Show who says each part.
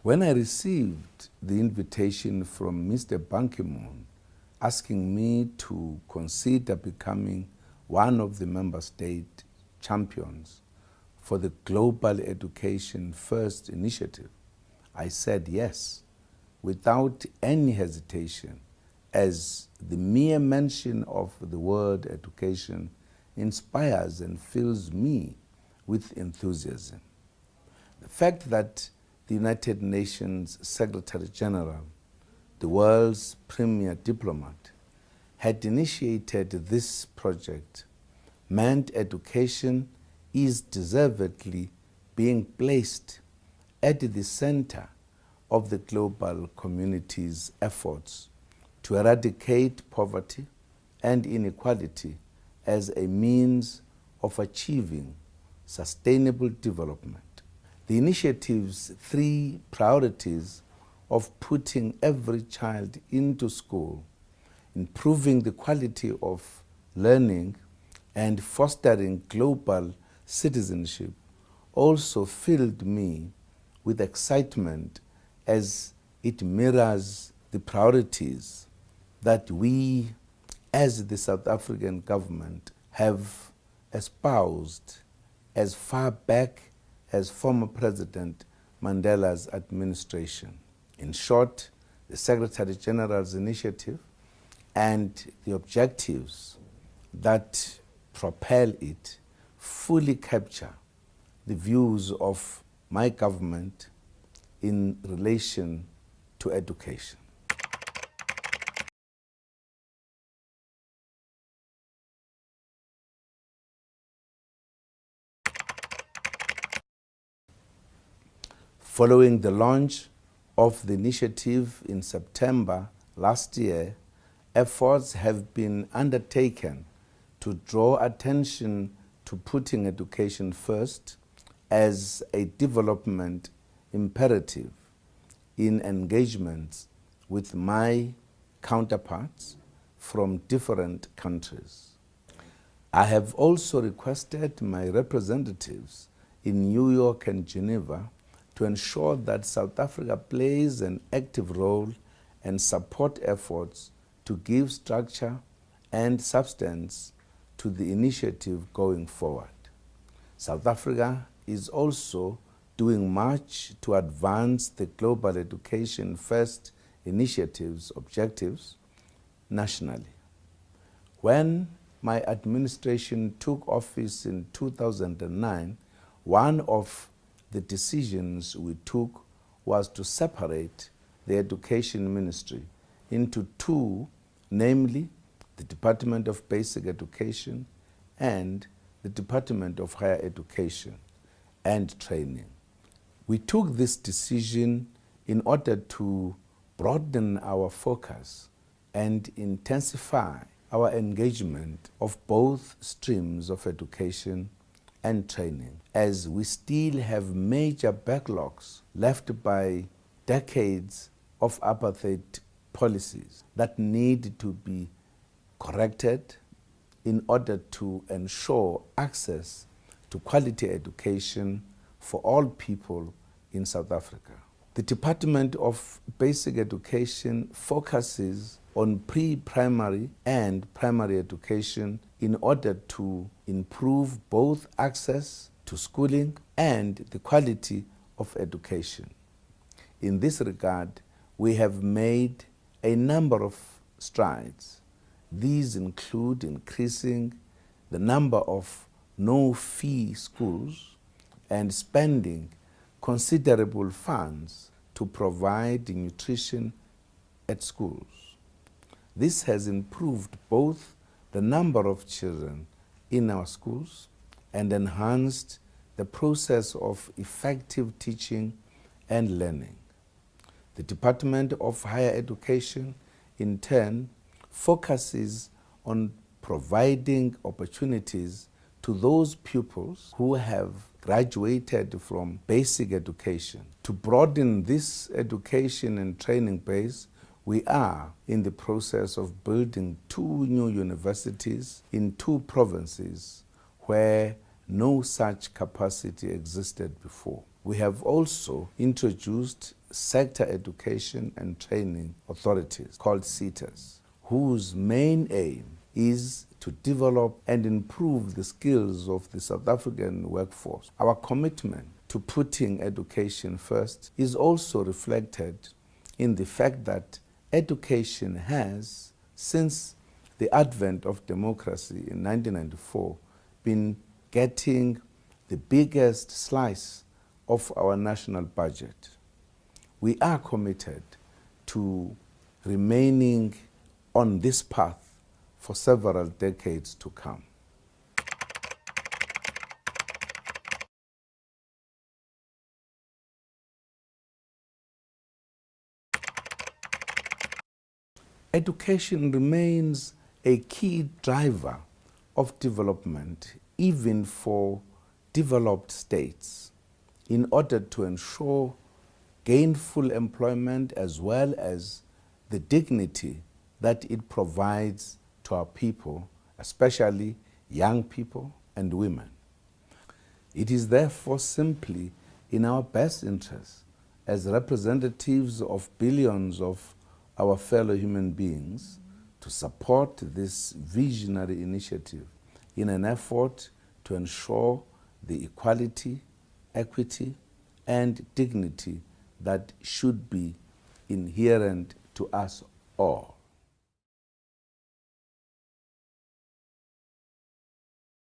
Speaker 1: When I received the invitation from Mr. Ban Ki-moon asking me to consider becoming one of the member state champions for the Global Education First initiative, I said yes, without any hesitation, as the mere mention of the word education inspires and fills me with enthusiasm. The fact that the United Nations Secretary General, the world's premier diplomat, had initiated this project meant education is deservedly being placed at the center of the global community's efforts to eradicate poverty and inequality as a means of achieving sustainable development. The initiative's three priorities of putting every child into school, improving the quality of learning, and fostering global citizenship also filled me with excitement as it mirrors the priorities that we as the South African government have espoused as far back as former President Mandela's administration. In short, the Secretary General's initiative and the objectives that propel it fully capture the views of my government in relation to education. Following the launch of the initiative in September last year, efforts have been undertaken to draw attention to putting education first as a development imperative in engagements with my counterparts from different countries. I have also requested my representatives in New York and Geneva to ensure that South Africa plays an active role and support efforts to give structure and substance to the initiative going forward. South Africa is also doing much to advance the Global Education First initiative's objectives nationally. When my administration took office in 2009, one of the decisions we took was to separate the Education Ministry into two, namely the Department of Basic Education and the Department of Higher Education and Training. We took this decision in order to broaden our focus and intensify our engagement of both streams of education and training, as we still have major backlogs left by decades of apartheid policies that need to be corrected in order to ensure access to quality education for all people in South Africa. The Department of Basic Education focuses on pre-primary and primary education in order to improve both access to schooling and the quality of education. In this regard, we have made a number of strides. These include increasing the number of no-fee schools and spending considerable funds to provide nutrition at schools. This has improved both the number of children in our schools and enhanced the process of effective teaching and learning. The Department of Higher Education, in turn, focuses on providing opportunities to those pupils who have graduated from basic education. To broaden this education and training base, we are in the process of building 2 new universities in 2 provinces where no such capacity existed before. We have also introduced Sector Education and Training Authorities, called SETAs, whose main aim is to develop and improve the skills of the South African workforce. Our commitment to putting education first is also reflected in the fact that education has, since the advent of democracy in 1994, been getting the biggest slice of our national budget. We are committed to remaining on this path for several decades to come. Education remains a key driver of development, even for developed states, in order to ensure gainful employment as well as the dignity that it provides to our people, especially young people and women. It is therefore simply in our best interest as representatives of billions of our fellow human beings to support this visionary initiative in an effort to ensure the equality, equity, and dignity that should be inherent to us all.